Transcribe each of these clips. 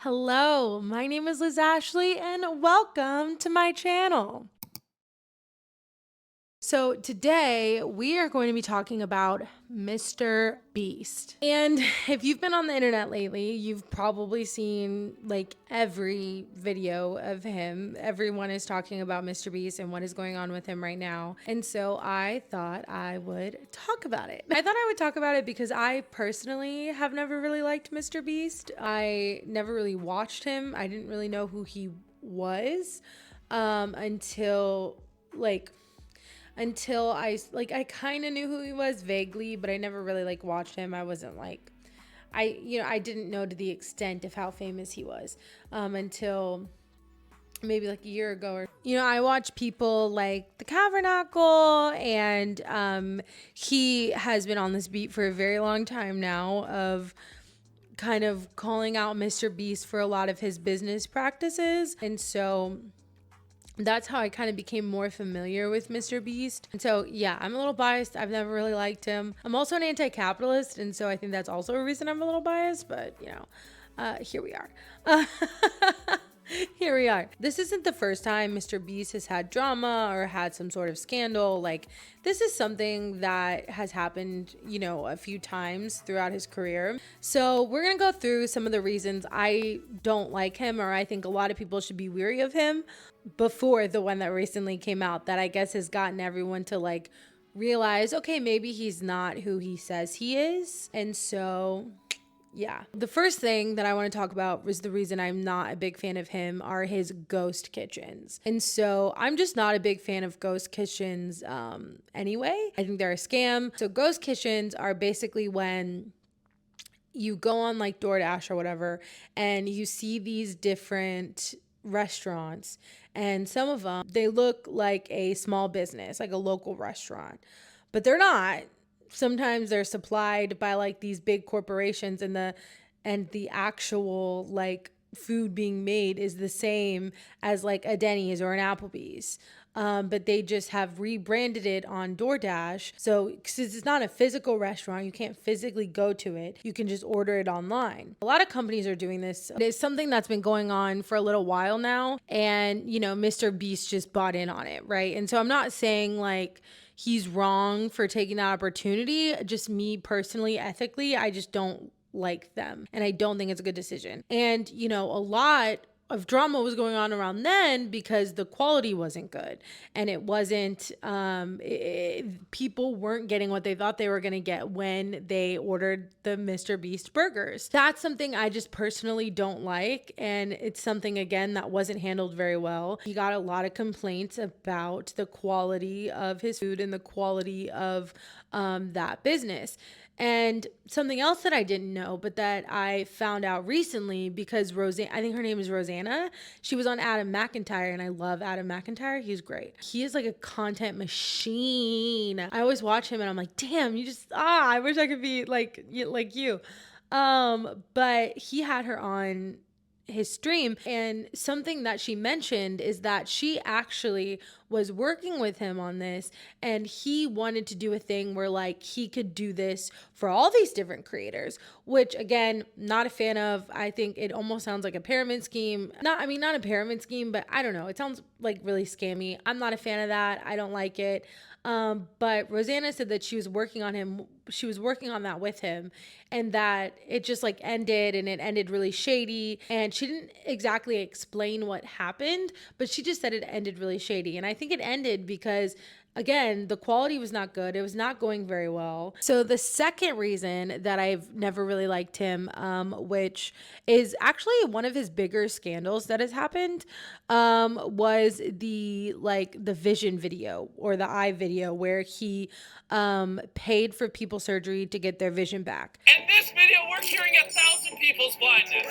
Hello, my name is Liz Ashley and welcome to my channel. So today we are going to be talking about Mr. Beast. And if you've been on the internet lately, you've probably seen like every video of him. Everyone is talking about Mr. Beast and what is going on with him right now. And so I thought I would talk about it. I thought I would talk about it because I personally have never really liked Mr. Beast. I never really watched him. I didn't really know who he was until I kind of knew who he was vaguely, but I never really watched him. I wasn't I didn't know to the extent of how famous he was until maybe like a year ago. Or I watch people like the Cavernacle, and he has been on this beat for a very long time now of kind of calling out Mr. Beast for a lot of his business practices. And so that's how I kind of became more familiar with Mr. Beast. And so, yeah, I'm a little biased. I've never really liked him. I'm also an anti-capitalist, and so I think that's also a reason I'm a little biased, but, here we are. Here we are. This isn't the first time Mr. Beast has had drama or had some sort of scandal. This is something that has happened, a few times throughout his career. So we're going to go through some of the reasons I don't like him, or I think a lot of people should be weary of him, before the one that recently came out that I guess has gotten everyone to realize, okay, maybe he's not who he says he is. And so yeah. The first thing that I want to talk about was the reason I'm not a big fan of him are his ghost kitchens. And so I'm just not a big fan of ghost kitchens anyway. I think they're a scam. So ghost kitchens are basically when you go on DoorDash or whatever, and you see these different restaurants, and some of them, they look like a small business, like a local restaurant, but they're not. Sometimes they're supplied by these big corporations, and the actual food being made is the same as a Denny's or an Applebee's. But they just have rebranded it on DoorDash. So, since it's not a physical restaurant, you can't physically go to it. You can just order it online. A lot of companies are doing this. It's something that's been going on for a little while now. And, Mr. Beast just bought in on it, right? And so I'm not saying he's wrong for taking that opportunity. Just me personally, ethically, I just don't like them. And I don't think it's a good decision. And, a lot of drama was going on around then because the quality wasn't good, and it wasn't people weren't getting what they thought they were going to get when they ordered the Mr. Beast burgers. That's something I just personally don't like, and it's something again that wasn't handled very well. He got a lot of complaints about the quality of his food and the quality of that business. And something else that I didn't know, but that I found out recently because Roseanne, I think her name is Rosanna. She was on Adam McIntyre, and I love Adam McIntyre. He's great. He is like a content machine. I always watch him and I'm like, damn, I wish I could be like you. But he had her on his stream, and something that she mentioned is that she actually was working with him on this, and he wanted to do a thing where he could do this for all these different creators, which again, not a fan of. I think it almost sounds like a pyramid scheme. Not a pyramid scheme, but I don't know, it sounds really scammy. I'm not a fan of that. I don't like it. But Rosanna said that she was working on that with him, and that it just ended, and it ended really shady. And she didn't exactly explain what happened, but she just said it ended really shady. And I think it ended because, again, the quality was not good. It was not going very well. So the second reason that I've never really liked him, which is actually one of his bigger scandals that has happened, was the vision video or the eye video where he paid for people's surgery to get their vision back. In this video, we're curing 1,000 people's blindness.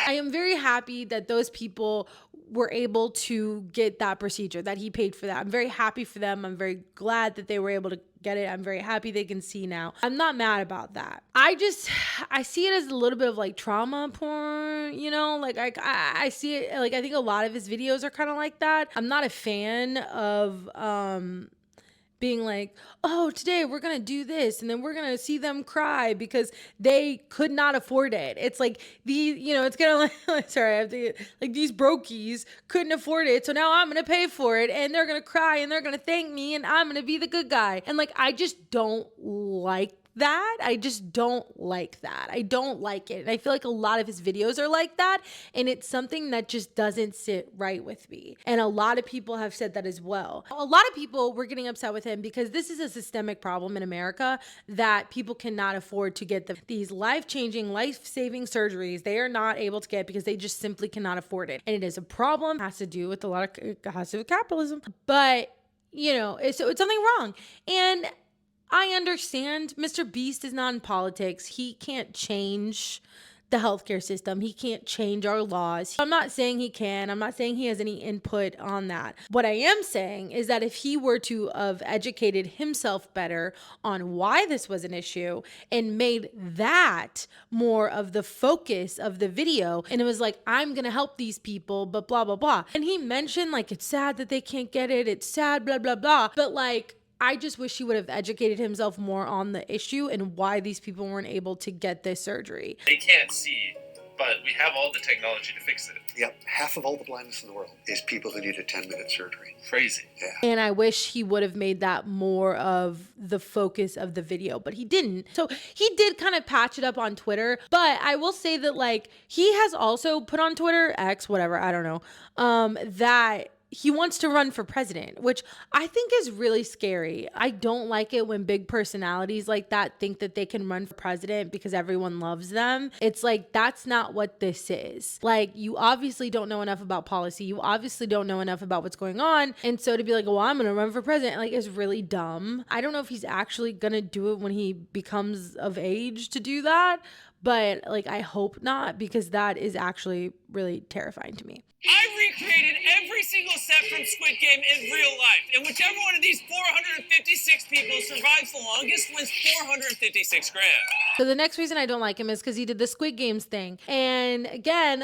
I am very happy that those people were able to get that procedure, that he paid for that. I'm very happy for them. I'm very glad that they were able to get it. I'm very happy they can see now. I'm not mad about that. I see it as a little bit of trauma porn, I see it, I think a lot of his videos are kind of like that. I'm not a fan of being like, oh, today we're going to do this. And then we're going to see them cry because they could not afford it. It's like it's going to like, sorry, I have to like these brokies couldn't afford it. So now I'm going to pay for it and they're going to cry and they're going to thank me and I'm going to be the good guy. And like, I just don't like that. I just don't like that. I don't like it. And I feel like a lot of his videos are like that. And it's something that just doesn't sit right with me. And a lot of people have said that as well. A lot of people were getting upset with him because this is a systemic problem in America that people cannot afford to get these life-changing, life-saving surgeries. They are not able to get because they just simply cannot afford it. And it is a problem. It has to do with it has to do with capitalism. But, so it's something wrong. And I understand Mr. Beast is not in politics. He can't change the healthcare system. He can't change our laws. I'm not saying he can. I'm not saying he has any input on that. What I am saying is that if he were to have educated himself better on why this was an issue and made that more of the focus of the video, and it was like, I'm going to help these people, but blah, blah, blah. And he mentioned like, it's sad that they can't get it. It's sad, blah, blah, blah. But like, I just wish he would have educated himself more on the issue and why these people weren't able to get this surgery. They can't see, but we have all the technology to fix it. Yep, half of all the blindness in the world is people who need a 10-minute surgery. Crazy. Yeah. And I wish he would have made that more of the focus of the video, but he didn't. So he did kind of patch it up on Twitter, but I will say that like he has also put on Twitter, X, whatever, I don't know, that he wants to run for president, which I think is really scary. I don't like it when big personalities like that think that they can run for president because everyone loves them. It's like, that's not what this is. Like, you obviously don't know enough about policy. You obviously don't know enough about what's going on. And so to be like, well, I'm going to run for president, like, is really dumb. I don't know if he's actually going to do it when he becomes of age to do that. But like, I hope not, because that is actually really terrifying to me. I recreated every single set from Squid Game in real life, and whichever one of these 456 people survives the longest wins 456 grand. So the next reason I don't like him is because he did the Squid Games thing. And again,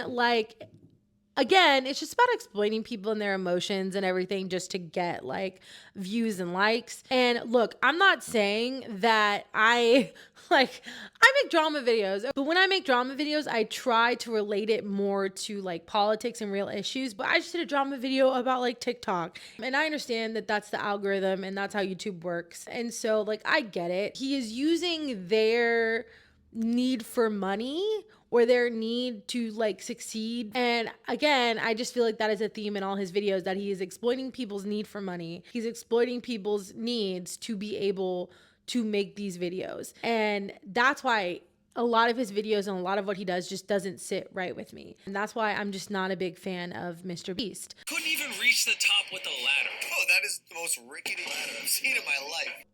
it's just about exploiting people and their emotions and everything just to get like views and likes. And look, I'm not saying that I make drama videos, but when I make drama videos, I try to relate it more to like politics and real issues. But I just did a drama video about like TikTok, and I understand that that's the algorithm and that's how YouTube works. And so like, I get it. He is using their need for money or their need to like succeed. And again, I just feel like that is a theme in all his videos, that he is exploiting people's need for money. He's exploiting people's needs to be able to make these videos. And that's why a lot of his videos and a lot of what he does just doesn't sit right with me. And that's why I'm just not a big fan of Mr. Beast. Couldn't even reach the top with a ladder. Oh, that is the most rickety ladder I've seen in my life.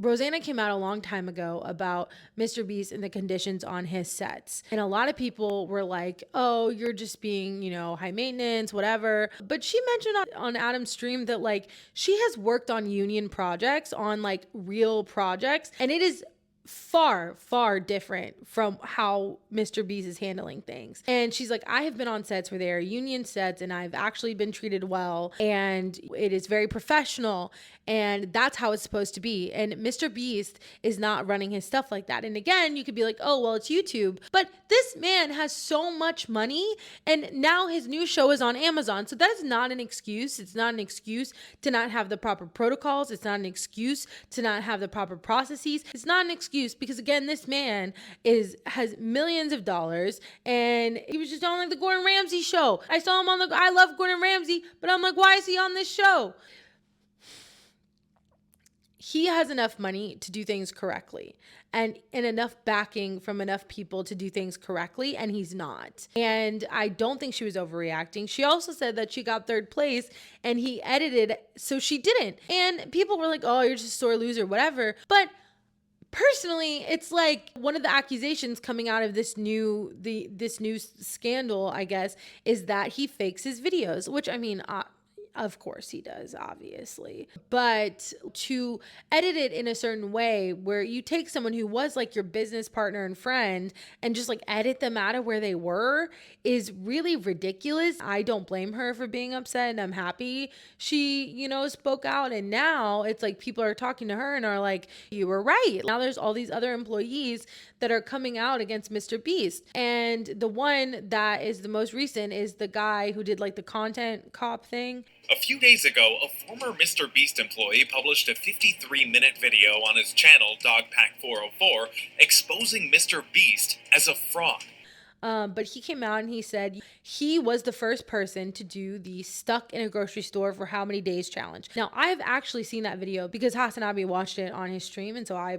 Rosanna came out a long time ago about Mr. Beast and the conditions on his sets. And a lot of people were like, oh, you're just being, high maintenance, whatever. But she mentioned on Adam's stream that like she has worked on union projects, on like real projects. And it is far, far different from how Mr. Beast is handling things. And she's like, I have been on sets where they are union sets and I've actually been treated well and it is very professional and that's how it's supposed to be. And Mr. Beast is not running his stuff like that. And again, you could be like, oh, well, it's YouTube. But this man has so much money and now his new show is on Amazon. So that's not an excuse. It's not an excuse to not have the proper protocols. It's not an excuse to not have the proper processes. It's not an excuse because again, this man has millions of dollars and he was just on like the Gordon Ramsay show. I saw him on I love Gordon Ramsay, but I'm like, why is he on this show? He has enough money to do things correctly and enough backing from enough people to do things correctly, and he's not. And I don't think she was overreacting. She also said that she got third place and he edited so she didn't. And people were like, oh, you're just a sore loser, whatever. But personally, it's like one of the accusations coming out of this new scandal, I guess, is that he fakes his videos, which I mean, Of course he does, obviously. But to edit it in a certain way where you take someone who was like your business partner and friend and just like edit them out of where they were is really ridiculous. I don't blame her for being upset, and I'm happy she, spoke out. And now it's like people are talking to her and are like, you were right. Now there's all these other employees that are coming out against Mr. Beast. And the one that is the most recent is the guy who did like the content cop thing. A few days ago, a former Mr. Beast employee published a 53-minute video on his channel, Dogpack404, exposing Mr. Beast as a fraud. But he came out and he said he was the first person to do the stuck in a grocery store for how many days challenge. Now, I've actually seen that video because Hasanabi watched it on his stream. And so I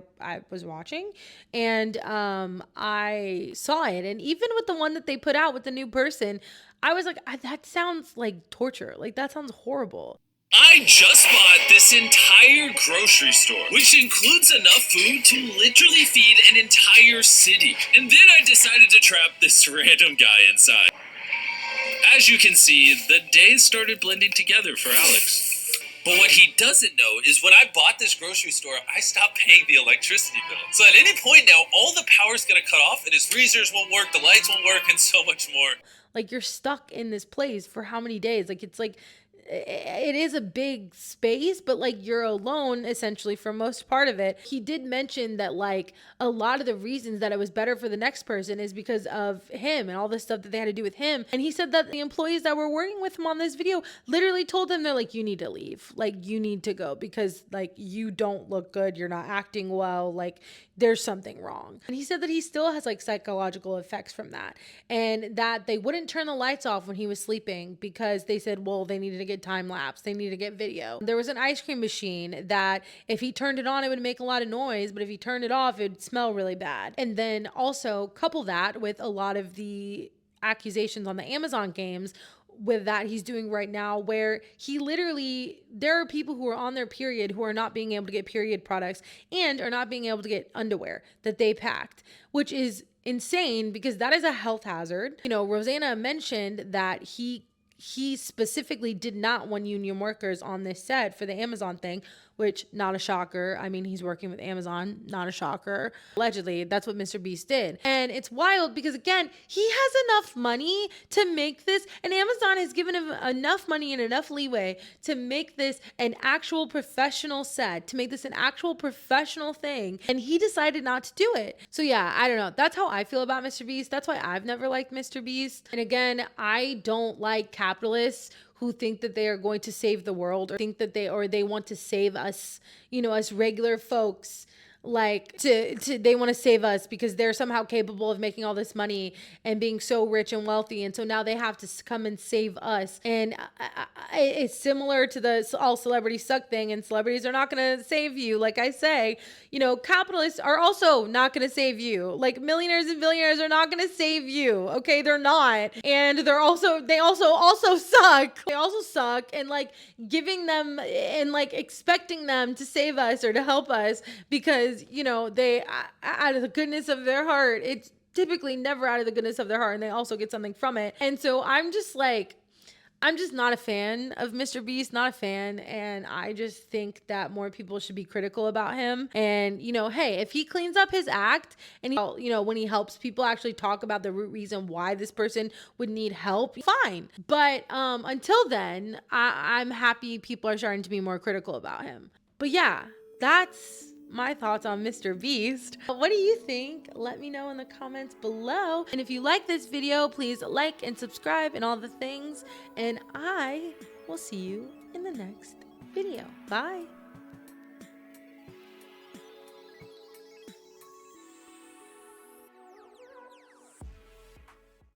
was watching and I saw it. And even with the one that they put out with the new person, I was like, that sounds like torture. Like, that sounds horrible. I just bought this entire grocery store, which includes enough food to literally feed an entire city. And then I decided to trap this random guy inside. As you can see, the days started blending together for Alex. But what he doesn't know is when I bought this grocery store, I stopped paying the electricity bill. So at any point now, all the power's gonna cut off and his freezers won't work, the lights won't work, and so much more. Like, you're stuck in this place for how many days? Like, it's like, it is a big space, but like you're alone essentially for most part of it. He did mention that like a lot of the reasons that it was better for the next person is because of him and all the stuff that they had to do with him. And he said that the employees that were working with him on this video literally told him, they're like, you need to leave. Like, you need to go because like you don't look good. You're not acting well. Like, there's something wrong. And he said that he still has like psychological effects from that, and that they wouldn't turn the lights off when he was sleeping because they said, well, they needed to get time lapse. They needed to get video. There was an ice cream machine that if he turned it on, it would make a lot of noise, but if he turned it off, it would smell really bad. And then also couple that with a lot of the accusations on the Amazon games with that he's doing right now, where he literally, there are people who are on their period who are not being able to get period products and are not being able to get underwear that they packed, which is insane because that is a health hazard. Rosanna mentioned that he specifically did not want union workers on this set for the Amazon thing, which not a shocker. I mean, he's working with Amazon, not a shocker. Allegedly, that's what Mr. Beast did. And it's wild because, again, he has enough money to make this, and Amazon has given him enough money and enough leeway to make this an actual professional set, to make this an actual professional thing, and he decided not to do it. So yeah, I don't know. That's how I feel about Mr. Beast. That's why I've never liked Mr. Beast. And again, I don't like capitalists who think that they are going to save the world, or think that they want to save us, us regular folks. Like they want to save us because they're somehow capable of making all this money and being so rich and wealthy, and so now they have to come and save us. And it's similar to the all celebrities suck thing, and celebrities are not going to save you. Like I say, capitalists are also not going to save you. Like, millionaires and billionaires are not going to save you. Okay, they're not, and they also suck. They also suck, and like giving them and like expecting them to save us or to help us because they, out of the goodness of their heart, it's typically never out of the goodness of their heart, and they also get something from it. And so I'm just not a fan of Mr. Beast, not a fan. And I just think that more people should be critical about him. And, hey, if he cleans up his act and, when he helps people actually talk about the root reason why this person would need help, fine. But until then, I'm happy people are starting to be more critical about him. But yeah, that's my thoughts on Mr. Beast. What do you think? Let me know in the comments below. And if you like this video, please like and subscribe and all the things. And I will see you in the next video. Bye.